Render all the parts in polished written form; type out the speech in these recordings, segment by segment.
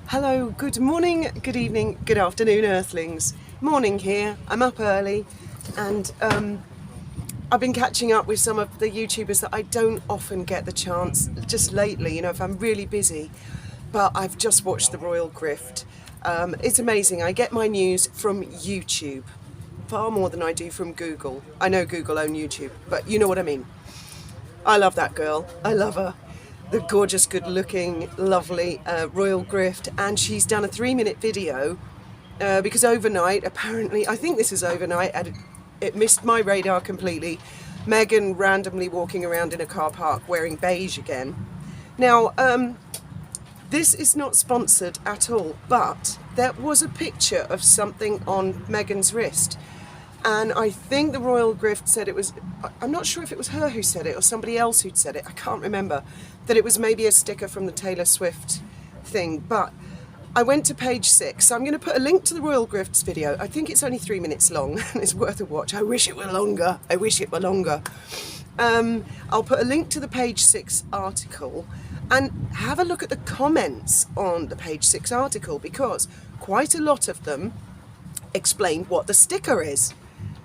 Hello, good morning, good evening, good afternoon, Earthlings. Morning here. I'm up early and I've been catching up with some of the YouTubers that I don't often get the chance, just lately, if I'm really busy. But I've just watched The Royal Grift. It's amazing. I get my news from YouTube far more than I do from Google. I know Google own YouTube, but you know what I mean. I love that girl. I love her. The gorgeous, good-looking, lovely Royal Grift, and she's done a 3-minute video because overnight, apparently, I think this is overnight, and it missed my radar completely. Meghan randomly walking around in a car park wearing beige again. Now, this is not sponsored at all, but there was a picture of something on Meghan's wrist. And I think the Royal Grift said it was, I'm not sure if it was her who said it or somebody else who'd said it, I can't remember, that it was maybe a sticker from the Taylor Swift thing. But I went to page 6, so I'm going to put a link to the Royal Grift's video. I think it's only 3 minutes long and it's worth a watch. I wish it were longer. I wish it were longer. I'll put a link to the page 6 article and have a look at the comments on the page 6 article, because quite a lot of them explained what the sticker is.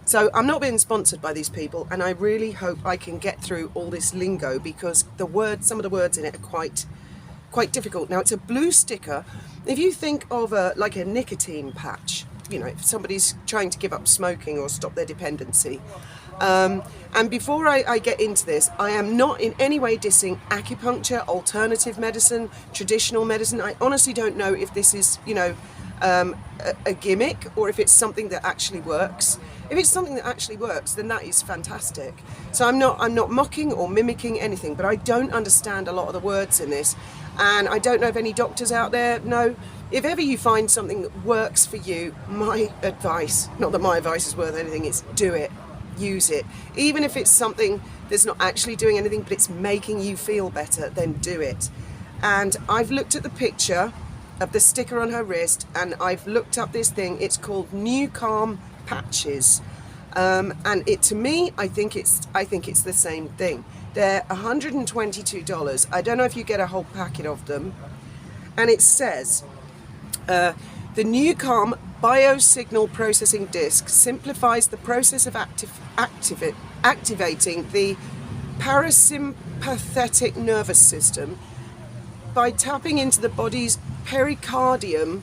So I'm not being sponsored by these people, and I really hope I can get through all this lingo, because some of the words in it are quite difficult. Now, it's a blue sticker. If you think of like a nicotine patch, if somebody's trying to give up smoking or stop their dependency. And before I get into this, I am not in any way dissing acupuncture, alternative medicine, traditional medicine. I honestly don't know if this is, a gimmick or if it's something that actually works. If it's something that actually works, then that is fantastic. So I'm not mocking or mimicking anything, but I don't understand a lot of the words in this, and I don't know if any doctors out there know. If ever you find something that works for you, my advice, not that my advice is worth anything, it's do it, use it. Even if it's something that's not actually doing anything, but it's making you feel better, then do it. And I've looked at the picture of the sticker on her wrist, and I've looked up this thing. It's called Nucalm patches, and to me, I think it's the same thing. They're $122. I don't know if you get a whole packet of them, and it says the Nucalm biosignal processing disc simplifies the process of activating the parasympathetic nervous system by tapping into the body's pericardium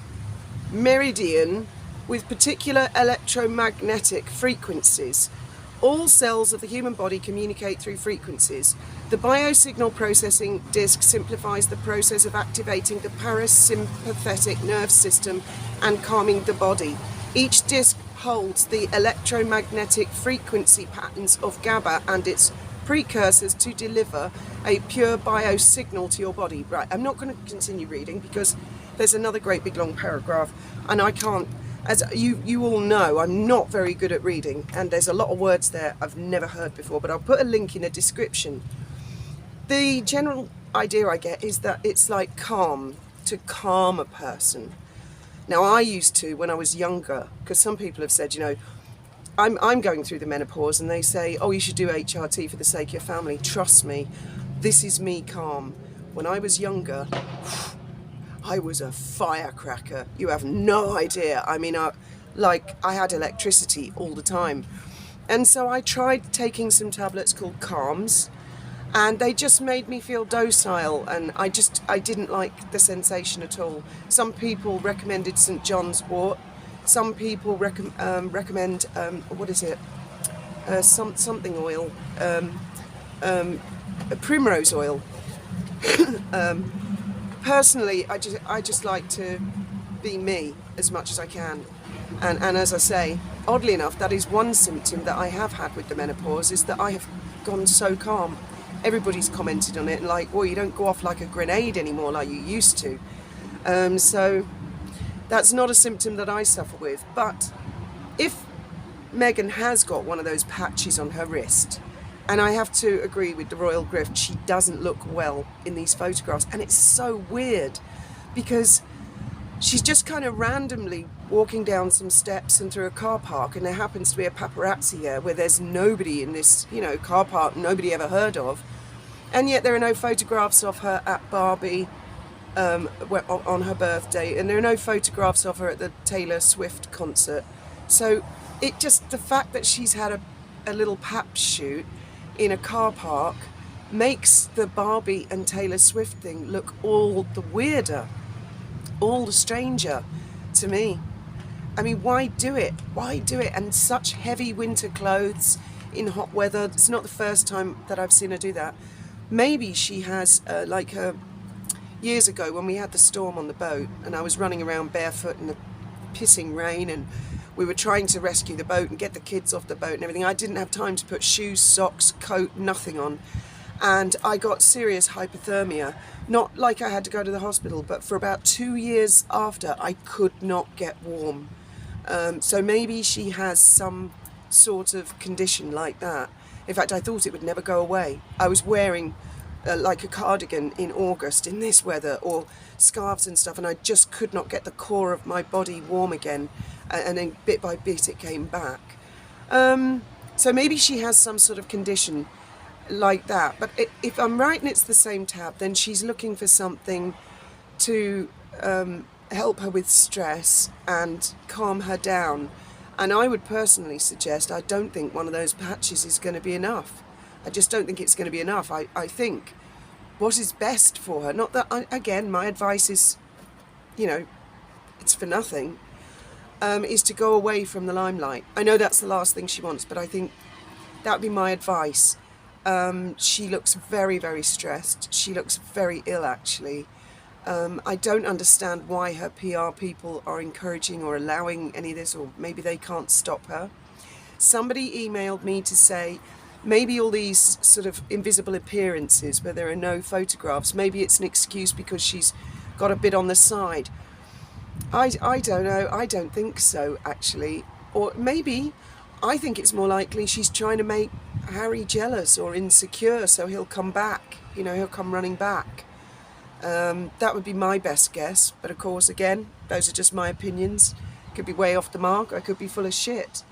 meridian with particular electromagnetic frequencies. All cells of the human body communicate through frequencies. The biosignal processing disc simplifies the process of activating the parasympathetic nerve system and calming the body. Each disc holds the electromagnetic frequency patterns of GABA and its precursors to deliver a pure biosignal to your body. Right, I'm not going to continue reading because there's another great big long paragraph, and I can't, as you all know, I'm not very good at reading, and there's a lot of words there I've never heard before, but I'll put a link in the description. The general idea I get is that it's like calm, to calm a person. Now, I used to, when I was younger, because some people have said, I'm going through the menopause, and they say, oh, you should do HRT for the sake of your family. Trust me, this is me calm. When I was younger, I was a firecracker. You have no idea. I mean, I had electricity all the time. And so I tried taking some tablets called Calms, and they just made me feel docile, and I didn't like the sensation at all. Some people recommended St. John's wort. Some people recommend, what is it? Something oil, primrose oil. Personally, I just like to be me as much as I can, and as I say, oddly enough, that is one symptom that I have had with the menopause, is that I have gone so calm. Everybody's commented on it, like, well, you don't go off like a grenade anymore like you used to. So that's not a symptom that I suffer with. But if Meghan has got one of those patches on her wrist, and I have to agree with the Royal Grift, she doesn't look well in these photographs. And it's so weird because she's just kind of randomly walking down some steps and through a car park, and there happens to be a paparazzi there where there's nobody in this, car park nobody ever heard of. And yet there are no photographs of her at Barbie, on her birthday, and there are no photographs of her at the Taylor Swift concert. So it just, the fact that she's had a little pap shoot in a car park makes the Barbie and Taylor Swift thing look all the weirder, all the stranger to me. I mean, why do it? Why do it? And such heavy winter clothes in hot weather. It's not the first time that I've seen her do that. Maybe she has, years ago when we had the storm on the boat and I was running around barefoot in the pissing rain and we were trying to rescue the boat and get the kids off the boat and everything. I didn't have time to put shoes, socks, coat, nothing on. And I got serious hypothermia. Not like I had to go to the hospital, but for about 2 years after, I could not get warm. So maybe she has some sort of condition like that. In fact, I thought it would never go away. I was wearing like a cardigan in August in this weather, or scarves and stuff, and I just could not get the core of my body warm again, and then bit by bit it came back. So maybe she has some sort of condition like that, but if I'm right and it's the same tab, then she's looking for something to help her with stress and calm her down. And I would personally suggest, I don't think one of those patches is going to be enough. I just don't think it's going to be enough. I think what is best for her, not that, again, my advice is, it's for nothing, is to go away from the limelight. I know that's the last thing she wants, but I think that would be my advice. She looks very, very stressed. She looks very ill, actually. I don't understand why her PR people are encouraging or allowing any of this, or maybe they can't stop her. Somebody emailed me to say, maybe all these sort of invisible appearances where there are no photographs, maybe it's an excuse because she's got a bit on the side. I don't know. I don't think so, actually. Or maybe I think it's more likely she's trying to make Harry jealous or insecure so he'll come back, he'll come running back. That would be my best guess, but of course, again, those are just my opinions. Could be way off the mark, I could be full of shit.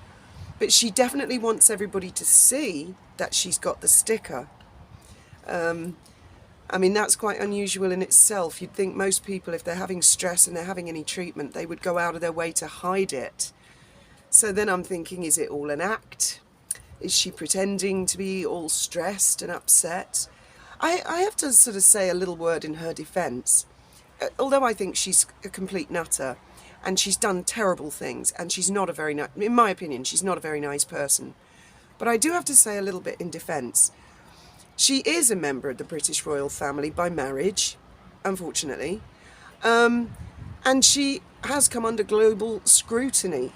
But she definitely wants everybody to see that she's got the sticker. I mean, that's quite unusual in itself. You'd think most people, if they're having stress and they're having any treatment, they would go out of their way to hide it. So then I'm thinking, is it all an act? Is she pretending to be all stressed and upset? I have to sort of say a little word in her defence. Although I think she's a complete nutter and she's done terrible things and she's not a very nice, in my opinion, she's not a very nice person. But I do have to say a little bit in defence. She is a member of the British royal family by marriage, unfortunately. And she has come under global scrutiny.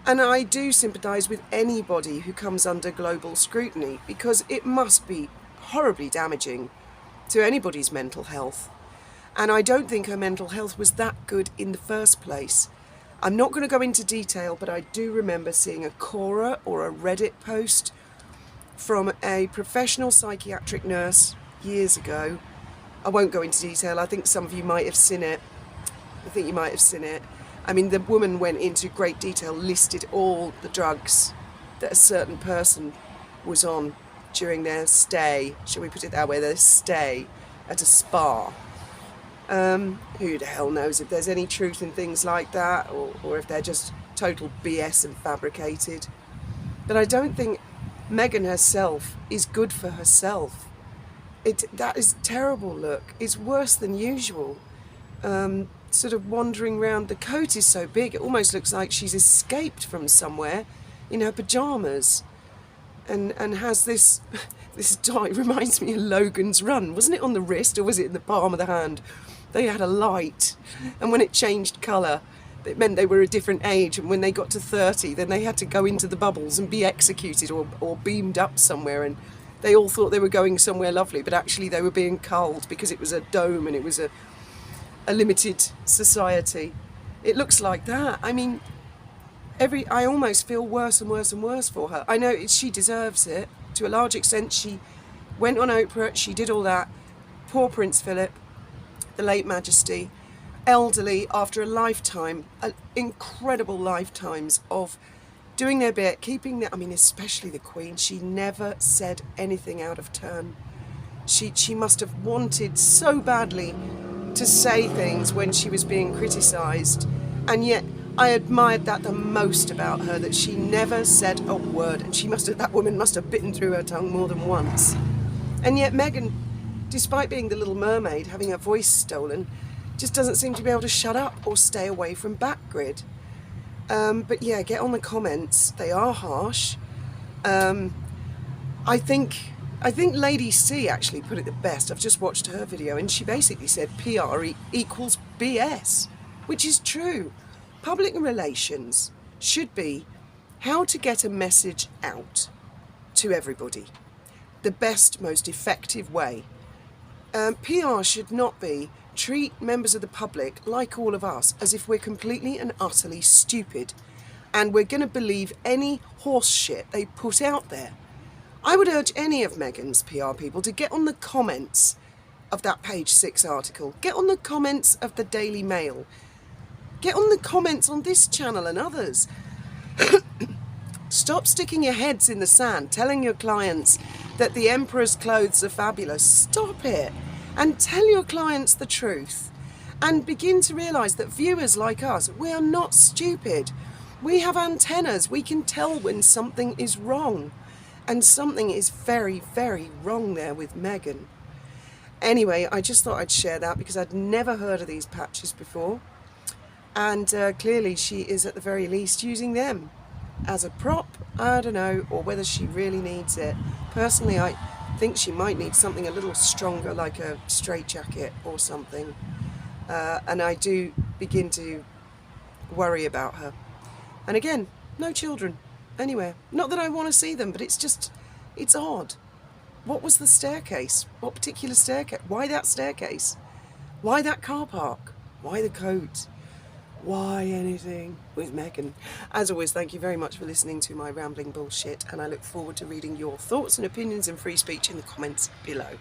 And I do sympathise with anybody who comes under global scrutiny because it must be horribly damaging to anybody's mental health. And I don't think her mental health was that good in the first place. I'm not going to go into detail, but I do remember seeing a Quora or a Reddit post from a professional psychiatric nurse years ago. I won't go into detail. I think some of you might have seen it. I mean, the woman went into great detail, listed all the drugs that a certain person was on during their stay, shall we put it that way, their stay at a spa. Who the hell knows if there's any truth in things like that, or if they're just total BS and fabricated. But I don't think Meghan herself is good for herself. That is terrible look. It's worse than usual. Sort of wandering around. The coat is so big, it almost looks like she's escaped from somewhere in her pyjamas. And has this dye, reminds me of Logan's Run. Wasn't it on the wrist or was it in the palm of the hand? They had a light, and when it changed colour, it meant they were a different age, and when they got to 30, then they had to go into the bubbles and be executed or beamed up somewhere, and they all thought they were going somewhere lovely, but actually they were being culled because it was a dome and it was a limited society. It looks like that. I mean, I almost feel worse and worse and worse for her. I know she deserves it to a large extent. She went on Oprah, she did all that. Poor Prince Philip, the late Majesty, elderly after a lifetime, incredible lifetimes of doing their bit, keeping their, I mean, especially the Queen. She never said anything out of turn. She must have wanted so badly to say things when she was being criticised, and yet I admired that the most about her, that she never said a word, and that woman must have bitten through her tongue more than once. And yet Meghan, despite being the Little Mermaid, having her voice stolen, just doesn't seem to be able to shut up or stay away from Backgrid. But yeah, get on the comments. They are harsh. I think Lady C actually put it the best. I've just watched her video, and she basically said PR equals BS, which is true. Public relations should be how to get a message out to everybody. The best, most effective way. PR should not be treat members of the public, like all of us, as if we're completely and utterly stupid and we're going to believe any horse shit they put out there. I would urge any of Meghan's PR people to get on the comments of that Page 6 article, get on the comments of the Daily Mail, get on the comments on this channel and others. Stop sticking your heads in the sand, telling your clients that the Emperor's clothes are fabulous. Stop it and tell your clients the truth, and begin to realise that viewers like us, we are not stupid. We have antennas. We can tell when something is wrong, and something is very, very wrong there with Meghan. Anyway, I just thought I'd share that because I'd never heard of these patches before, and clearly she is at the very least using them as a prop. I don't know, or whether she really needs it. Personally, I think she might need something a little stronger, like a straitjacket or something. And I do begin to worry about her. And again, no children anywhere. Not that I want to see them, but it's odd. What was the staircase? What particular staircase? Why that staircase? Why that car park? Why the coat? Why anything with Meghan? As always, thank you very much for listening to my rambling bullshit, and I look forward to reading your thoughts and opinions and free speech in the comments below.